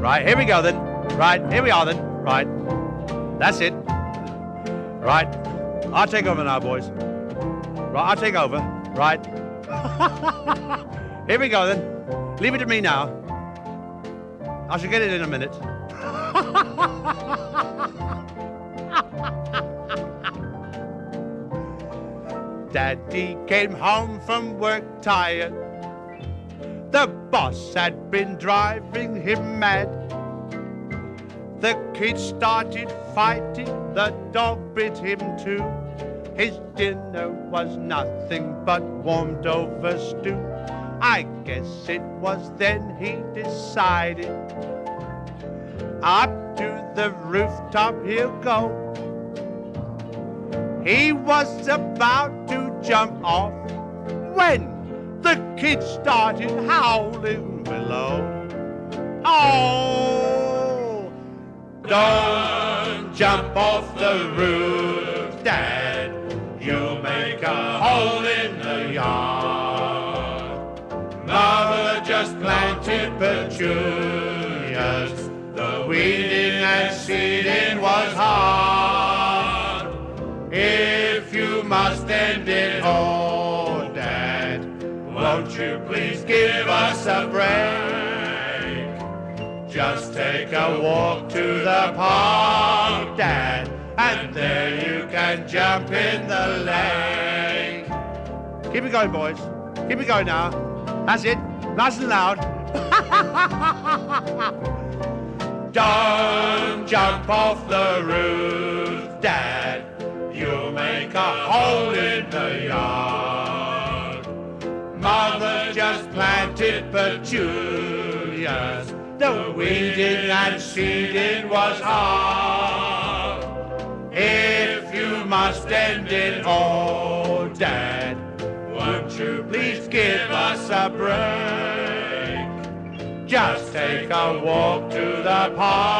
Right, here we go then. Right, here we are then. Right. That's it. Right. I'll take over now, boys. Right, I'll take over. Right. Here we go then. Leave it to me now. I shall get it in a minute. Daddy came home from work tired. The boss had been driving him mad. The kids started fighting, the dog bit him too. His dinner was nothing but warmed over stew. I guess it was then he decided up to the rooftop he'll go. He was about to jump off when the kids started howling below. Oh, don't jump off the roof, Dad. You'll make a hole in the yard. Mother just planted petunias. The weeding and seeding was hard. If you must end it, oh, Dad, won't you please give us a break? Just take a walk to the park, Dad, and there you can jump in the lake. Keep it going, boys. Keep it going now. That's it. Nice and loud. Don't jump off the roof, Dad. You'll make a hole in the yard. Mother just planted petunias. The weeding and seeding was hard. If you must end it all, Dad, won't you please give us a break? Just take a walk to the park.